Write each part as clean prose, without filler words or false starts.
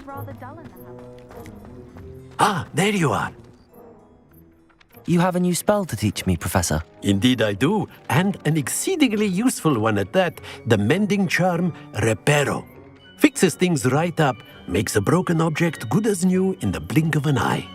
rather dull in the house. Ah, there you are. You have a new spell to teach me, Professor. Indeed I do, and an exceedingly useful one at that, the mending charm Reparo. Fixes things right up, makes a broken object good as new in the blink of an eye.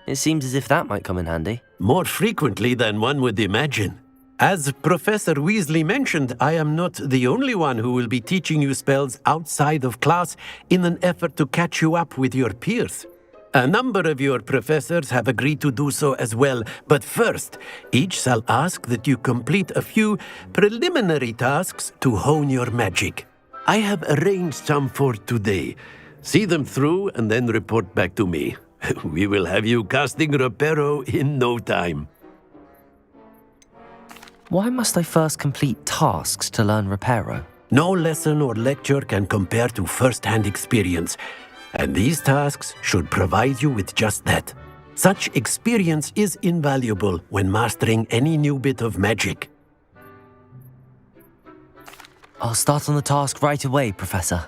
It seems as if that might come in handy. More frequently than one would imagine. As Professor Weasley mentioned, I am not the only one who will be teaching you spells outside of class in an effort to catch you up with your peers. A number of your professors have agreed to do so as well, but first, each shall ask that you complete a few preliminary tasks to hone your magic. I have arranged some for today. See them through and then report back to me. We will have you casting Reparo in no time. Why must I first complete tasks to learn Reparo? No lesson or lecture can compare to first-hand experience, and these tasks should provide you with just that. Such experience is invaluable when mastering any new bit of magic. I'll start on the task right away, Professor.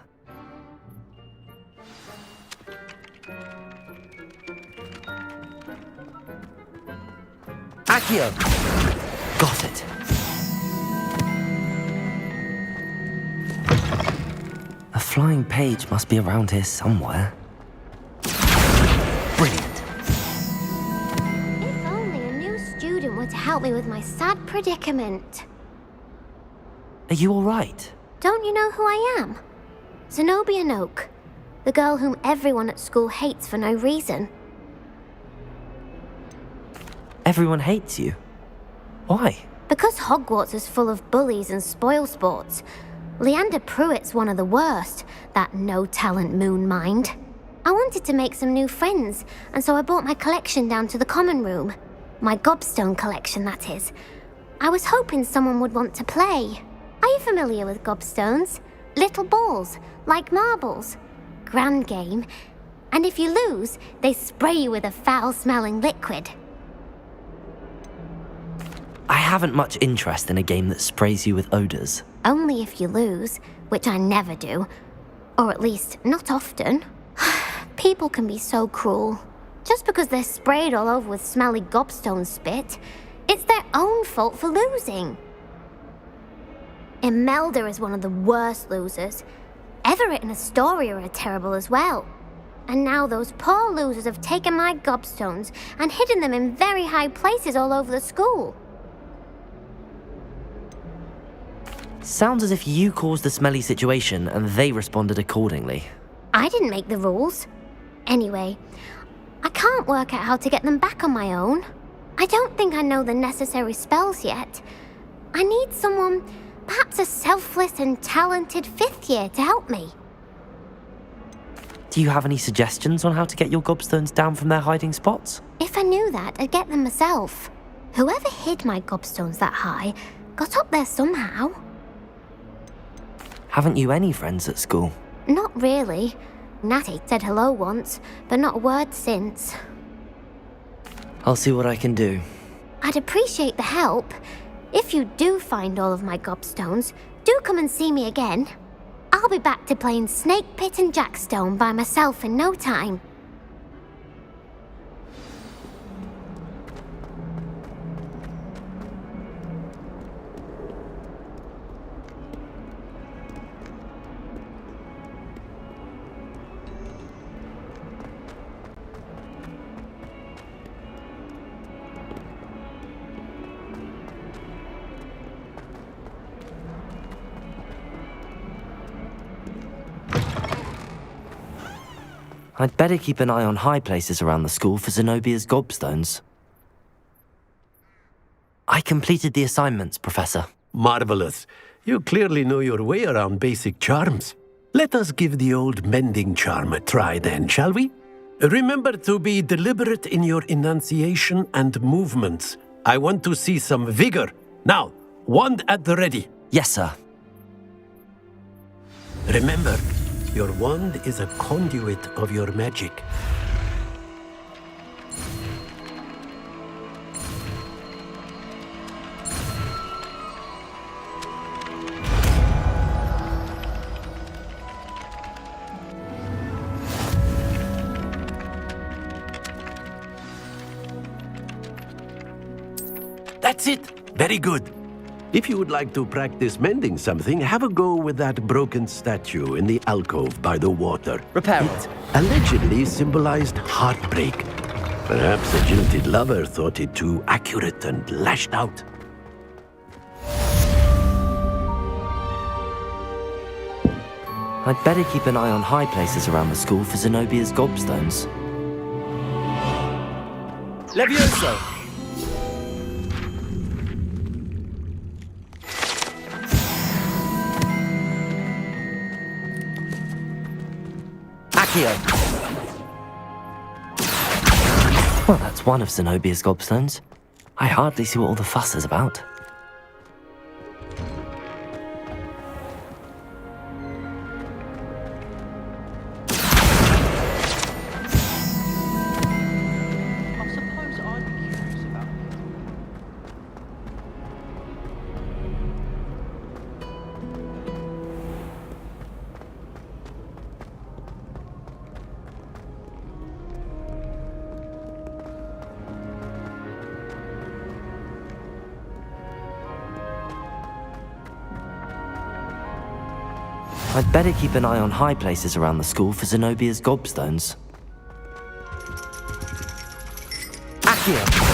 Accio! Got it. A flying page must be around here somewhere. Brilliant. If only a new student were to help me with my sad predicament. Are you all right? Don't you know who I am? Zenobia Noak, the girl whom everyone at school hates for no reason. Everyone hates you. Why? Because Hogwarts is full of bullies and spoilsports. Leander Pruitt's one of the worst, that no-talent moon mind. I wanted to make some new friends, and so I brought my collection down to the common room. My gobstone collection, that is. I was hoping someone would want to play. Are you familiar with gobstones? Little balls, like marbles. Grand game. And if you lose, they spray you with a foul-smelling liquid. I haven't much interest in a game that sprays you with odors. Only if you lose, which I never do. Or at least, not often. People can be so cruel. Just because they're sprayed all over with smelly gobstone spit, it's their own fault for losing. Imelda is one of the worst losers. Everett and Astoria are terrible as well. And now those poor losers have taken my gobstones and hidden them in very high places all over the school. Sounds as if you caused the smelly situation and they responded accordingly. I didn't make the rules. Anyway, I can't work out how to get them back on my own. I don't think I know the necessary spells yet. I need someone, perhaps a selfless and talented fifth year to help me. Do you have any suggestions on how to get your gobstones down from their hiding spots? If I knew that, I'd get them myself. Whoever hid my gobstones that high got up there somehow. Haven't you any friends at school? Not really. Natty said hello once, but not a word since. I'll see what I can do. I'd appreciate the help. If you do find all of my gobstones, do come and see me again. I'll be back to playing Snake Pit and Jackstone by myself in no time. I'd better keep an eye on high places around the school for Zenobia's gobstones. I completed the assignments, Professor. Marvelous. You clearly know your way around basic charms. Let us give the old mending charm a try then, shall we? Remember to be deliberate in your enunciation and movements. I want to see some vigor. Now, wand at the ready. Yes, sir. Remember, your wand is a conduit of your magic. That's it. Very good. If you would like to practice mending something, have a go with that broken statue in the alcove by the water. Repair It it. allegedly symbolized heartbreak. Perhaps a jilted lover thought it too accurate and lashed out. I'd better keep an eye on high places around the school for Zenobia's gobstones. Levioso! Accio! Well, that's one of Zenobia's gobstones. I hardly see what all the fuss is about. I suppose I'd be curious about it. I'd better keep an eye on high places around the school for Zenobia's gobstones. Accio!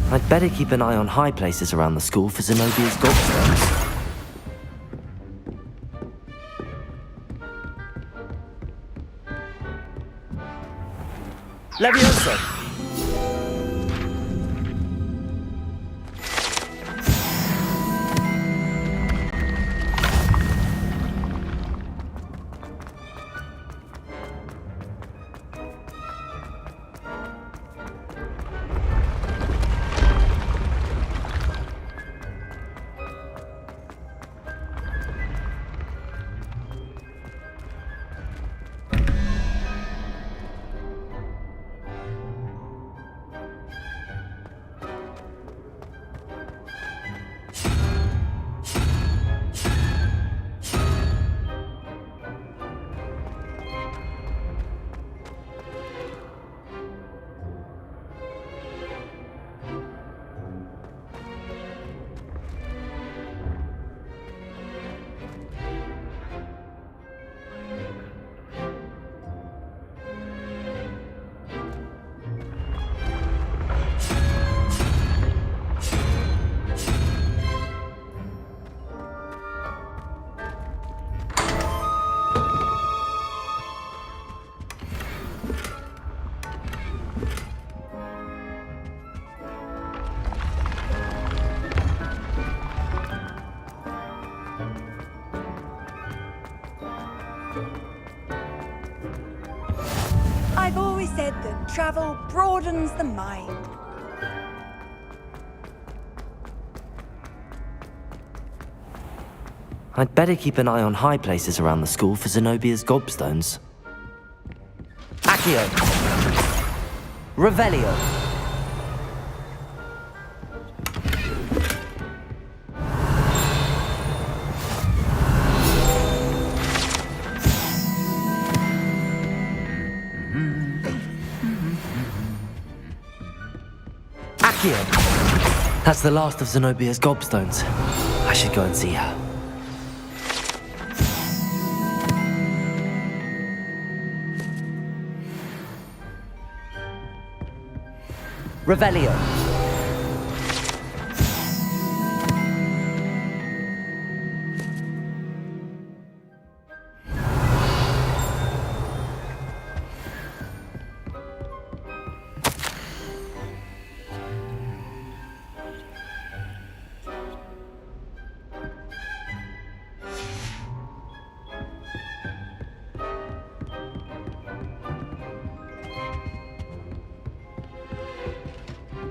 I'd better keep an eye on high places around the school for Zenobia's gobstones. Levioso! travel broadens the mind. I'd better keep an eye on high places around the school for Zenobia's gobstones. Accio! Revelio! Accio! That's the last of Zenobia's gobstones. I should go and see her. Revelio.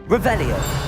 Revelio.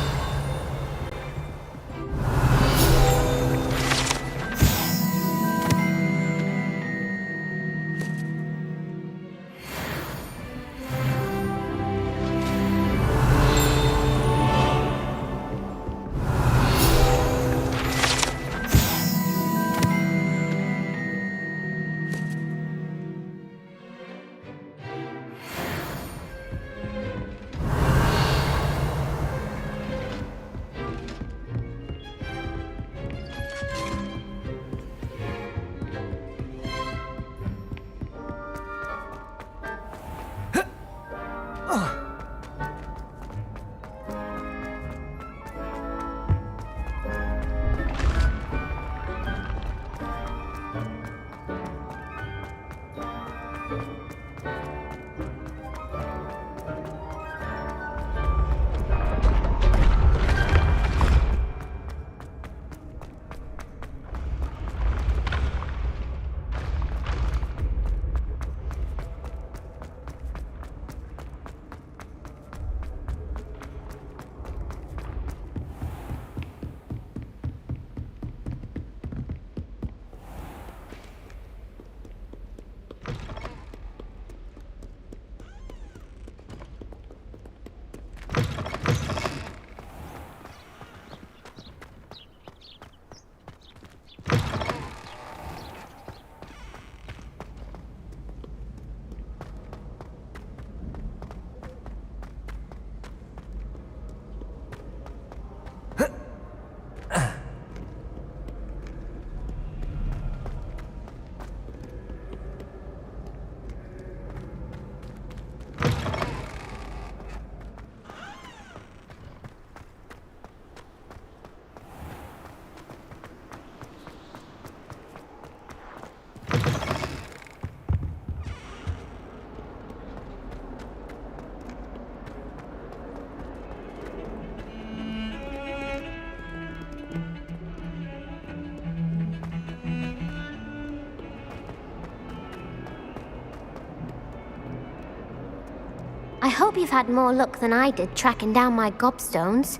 I hope you've had more luck than I did tracking down my gobstones.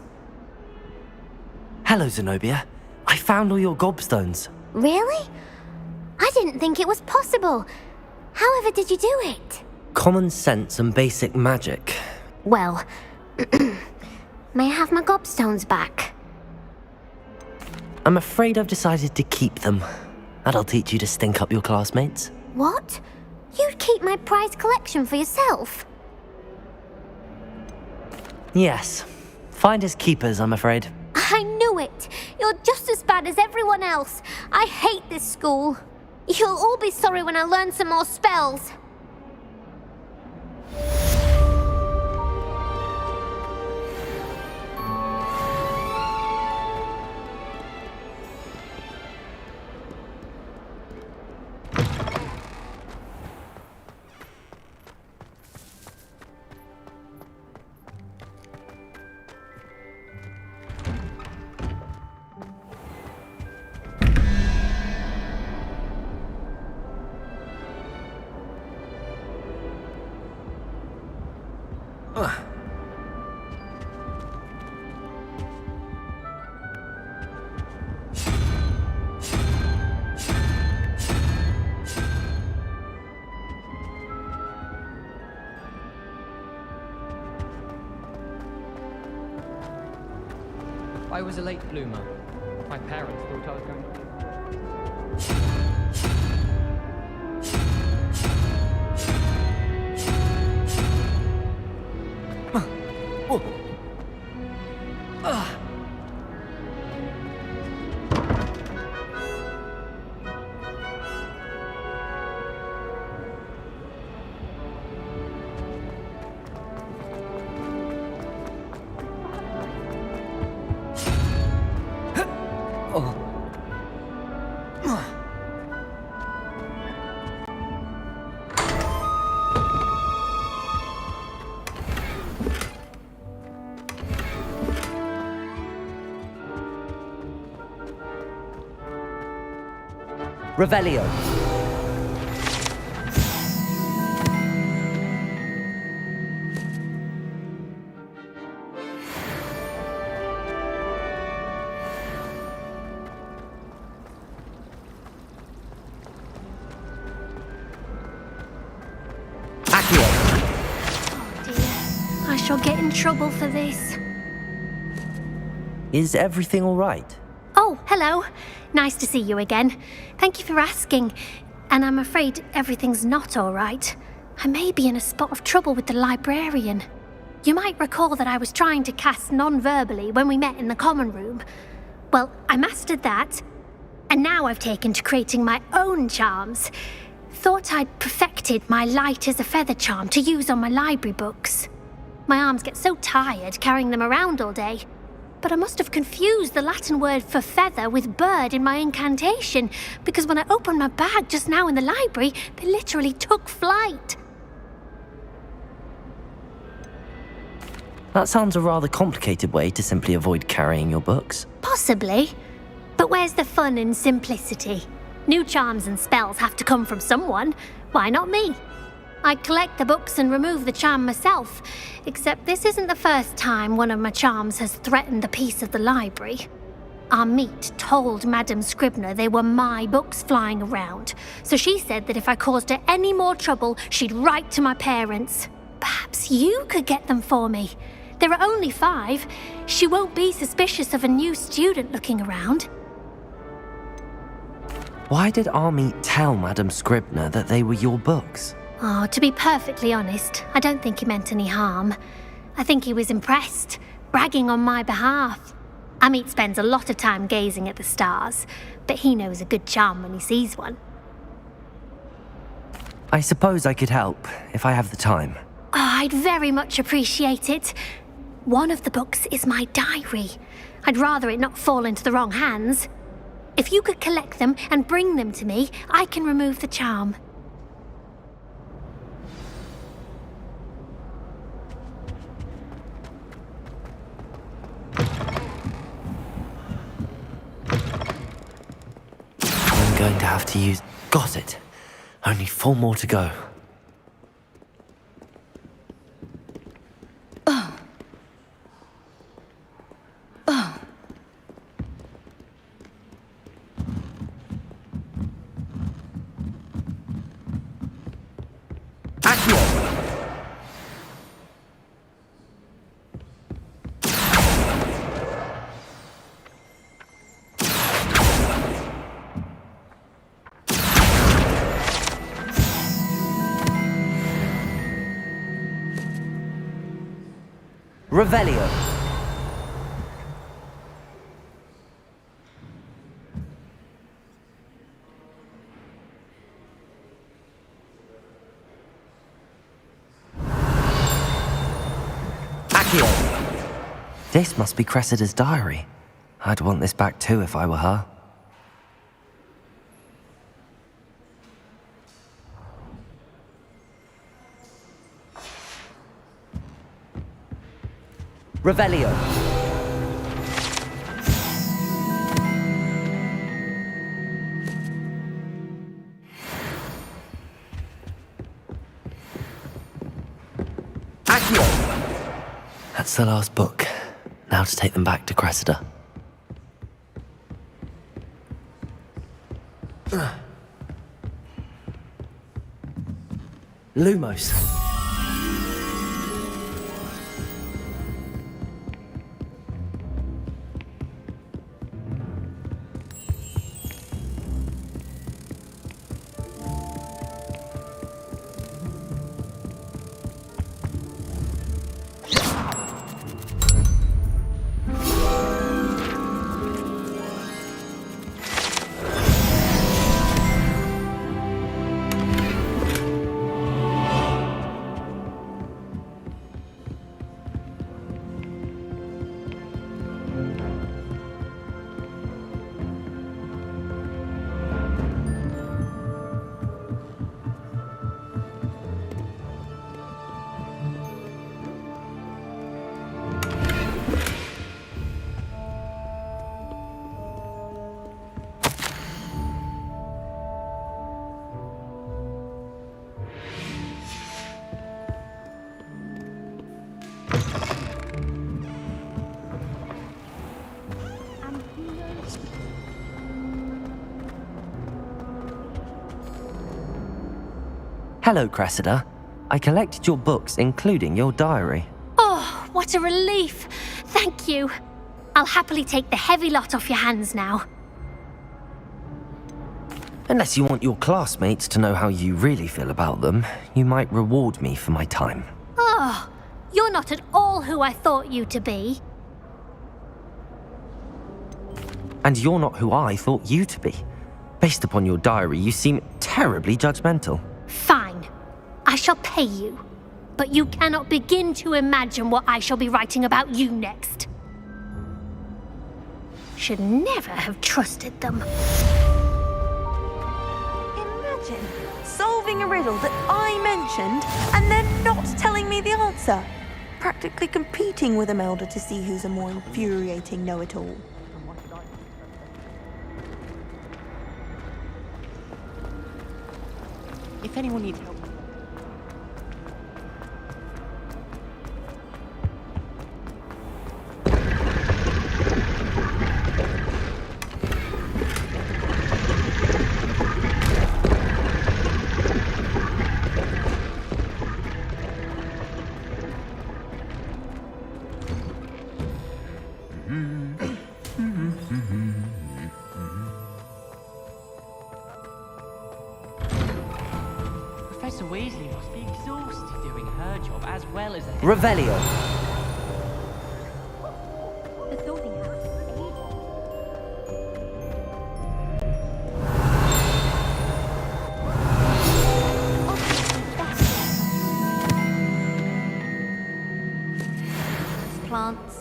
Hello, Zenobia. I found all your gobstones. Really? I didn't think it was possible. However did you do it? Common sense and basic magic. Well, may I have my gobstones back? I'm afraid I've decided to keep them. That'll teach you to stink up your classmates. What? You'd keep my prized collection for yourself? Yes. Finders keepers, I'm afraid. I knew it! You're just as bad as everyone else. I hate this school. You'll all be sorry when I learn some more spells. I was a late bloomer. My parents thought I was going to... Revelio. I shall get in trouble for this. Is everything all right? Oh, hello. Nice to see you again. Thank you for asking. And I'm afraid everything's not all right. I may be in a spot of trouble with the librarian. You might recall that I was trying to cast non-verbally when we met in the common room. Well, I mastered that, and now I've taken to creating my own charms. Thought I'd perfected my light as a feather charm to use on my library books. My arms get so tired carrying them around all day. But I must have confused the Latin word for feather with bird in my incantation, because when I opened my bag just now in the library, they literally took flight. That sounds a rather complicated way to simply avoid carrying your books. Possibly. But where's the fun in simplicity? New charms and spells have to come from someone. Why not me? I'd collect the books and remove the charm myself, except this isn't the first time one of my charms has threatened the peace of the library. Our meet told Madame Scribner they were my books flying around, so she said that if I caused her any more trouble, she'd write to my parents. Perhaps you could get them for me. There are only 5. She won't be suspicious of a new student looking around. Why did Army tell Madame Scribner that they were your books? Oh, to be perfectly honest, I don't think he meant any harm. I think he was impressed, bragging on my behalf. Amit spends a lot of time gazing at the stars, but he knows a good charm when he sees one. I suppose I could help, if I have the time. Oh, I'd very much appreciate it. One of the books is my diary. I'd rather it not fall into the wrong hands. If you could collect them and bring them to me, I can remove the charm. I'm going to have to use... Got it. Only 4 more to go. Revelio. This must be Cressida's diary. I'd want this back too if I were her. Revelio. That's the last book. Now to take them back to Cressida. Lumos. Hello, Cressida. I collected your books, including your diary. Oh, what a relief. Thank you. I'll happily take the heavy lot off your hands now. Unless you want your classmates to know how you really feel about them, you might reward me for my time. Oh, you're not at all who I thought you to be. And you're not who I thought you to be. Based upon your diary, you seem terribly judgmental. Fine. I shall pay you. But you cannot begin to imagine what I shall be writing about you next. Should never have trusted them. Imagine solving a riddle that I mentioned and then not telling me the answer. Practically competing with Imelda to see who's a more infuriating know-it-all. If anyone needs help. Professor Weasley must be exhausted doing her job as well as the head. Revelio. The sorting hat. Plants.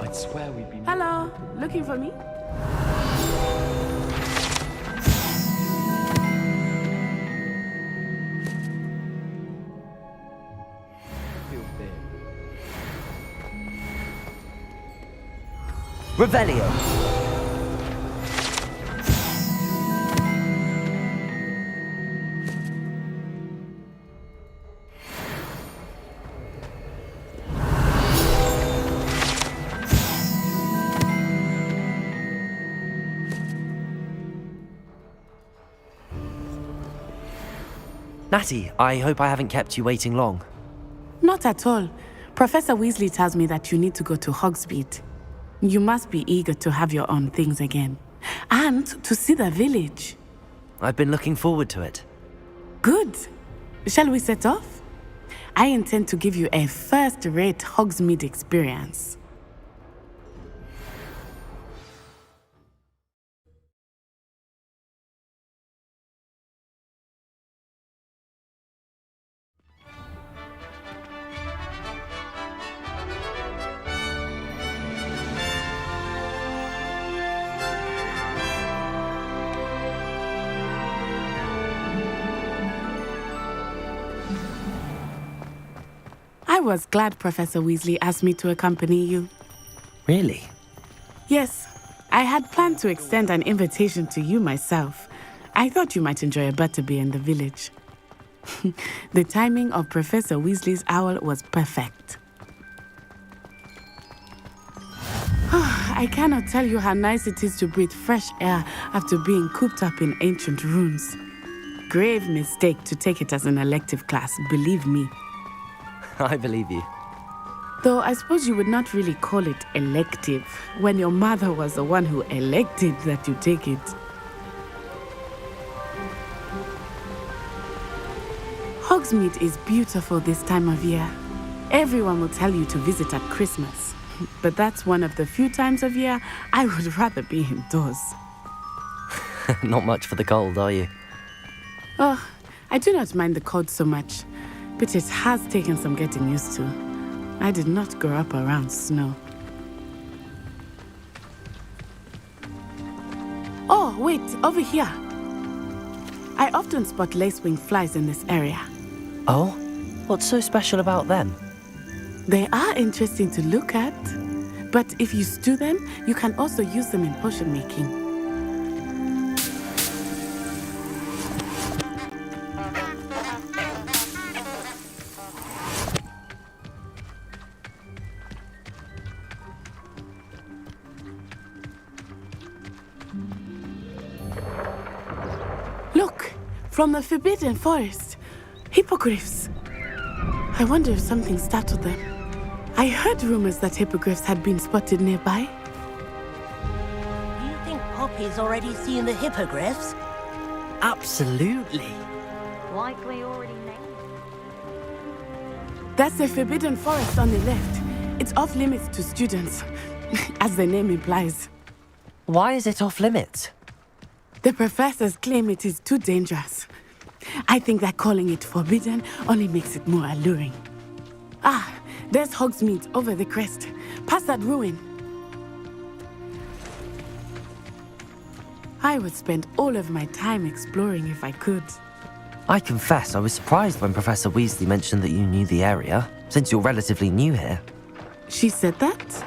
I'd swear we'd be... Hello, looking for me? Revelio. Natty, I hope I haven't kept you waiting long. Not at all. Professor Weasley tells me that you need to go to Hogsmeade. You must be eager to have your own things again. And to see the village. I've been looking forward to it. Good. Shall we set off? I intend to give you a first-rate Hogsmeade experience. I was glad Professor Weasley asked me to accompany you. Really? Yes, I had planned to extend an invitation to you myself. I thought you might enjoy a butterbeer in the village. The timing of Professor Weasley's owl was perfect. I cannot tell you how nice it is to breathe fresh air after being cooped up in ancient rooms. Grave mistake to take it as an elective class, believe me. I believe you. Though I suppose you would not really call it elective when your mother was the one who elected that you take it. Hogsmeade is beautiful this time of year. Everyone will tell you to visit at Christmas. But that's one of the few times of year I would rather be indoors. Not much for the cold, are you? Oh, I do not mind the cold so much, but it has taken some getting used to. I did not grow up around snow. Oh, wait, over here. I often spot lacewing flies in this area. Oh? What's so special about them? They are interesting to look at, but if you stew them, you can also use them in potion making. From the Forbidden Forest. Hippogriffs. I wonder if something startled them. I heard rumors that hippogriffs had been spotted nearby. Do you think Poppy's already seen the hippogriffs? Absolutely. Likely already named. That's the Forbidden Forest on the left. It's off limits to students, as the name implies. Why is it off limits? The professors claim it is too dangerous. I think that calling it forbidden only makes it more alluring. Ah, there's Hogsmeade over the crest, past that ruin. I would spend all of my time exploring if I could. I confess I was surprised when Professor Weasley mentioned that you knew the area, since you're relatively new here. She said that?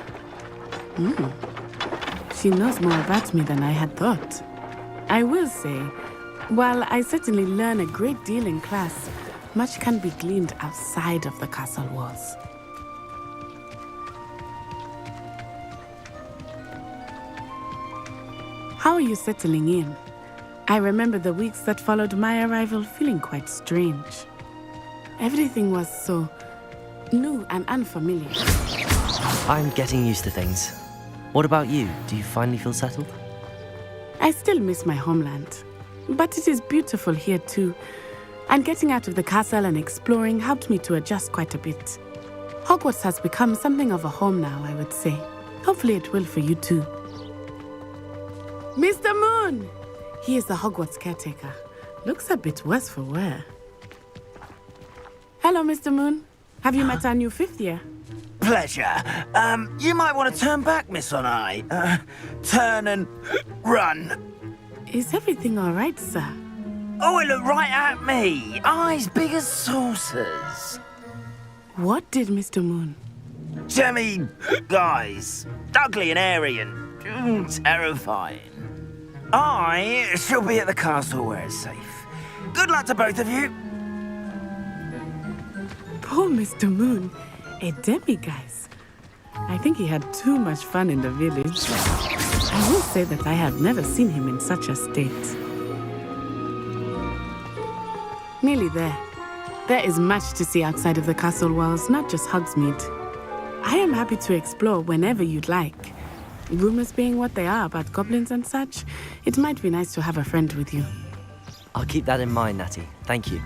She knows more about me than I had thought. I will say, while I certainly learn a great deal in class, much can be gleaned outside of the castle walls. How are you settling in? I remember the weeks that followed my arrival feeling quite strange. Everything was so new and unfamiliar. I'm getting used to things. What about you? Do you finally feel settled? I still miss my homeland, but it is beautiful here too. And getting out of the castle and exploring helped me to adjust quite a bit. Hogwarts has become something of a home now, I would say. Hopefully it will for you too. Mr. Moon! He is the Hogwarts caretaker. Looks a bit worse for wear. Hello, Mr. Moon. Have you met our new fifth year? Pleasure. You might want to turn back, Miss On-Eye. Turn and run. Is everything all right, sir? Oh, it looked right at me. Eyes big as saucers. What did Mr. Moon? Jemmy guys. Ugly and airy and terrifying. I shall be at the castle where it's safe. Good luck to both of you. Poor Mr. Moon. A demiguise. I think he had too much fun in the village. I will say that I have never seen him in such a state. Nearly there. There is much to see outside of the castle walls, not just Hogsmeade. I am happy to explore whenever you'd like. Rumors being what they are about goblins and such, it might be nice to have a friend with you. I'll keep that in mind, Natty. Thank you.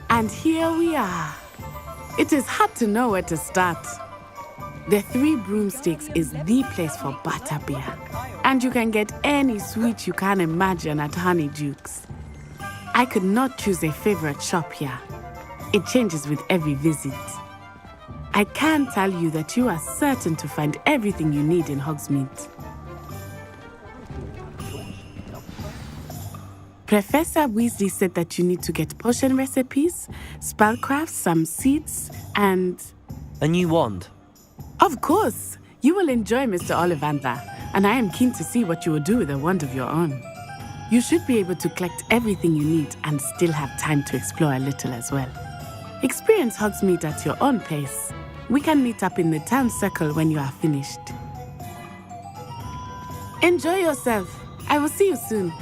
And here we are. It is hard to know where to start. The Three Broomsticks is the place for butterbeer. And you can get any sweet you can imagine at Honeydukes. I could not choose a favorite shop here. It changes with every visit. I can tell you that you are certain to find everything you need in Hogsmeade. Professor Weasley said that you need to get potion recipes, spellcrafts, some seeds, and... A new wand. Of course! You will enjoy Mr. Ollivander, and I am keen to see what you will do with a wand of your own. You should be able to collect everything you need and still have time to explore a little as well. Experience Hogsmeade at your own pace. We can meet up in the town circle when you are finished. Enjoy yourself. I will see you soon.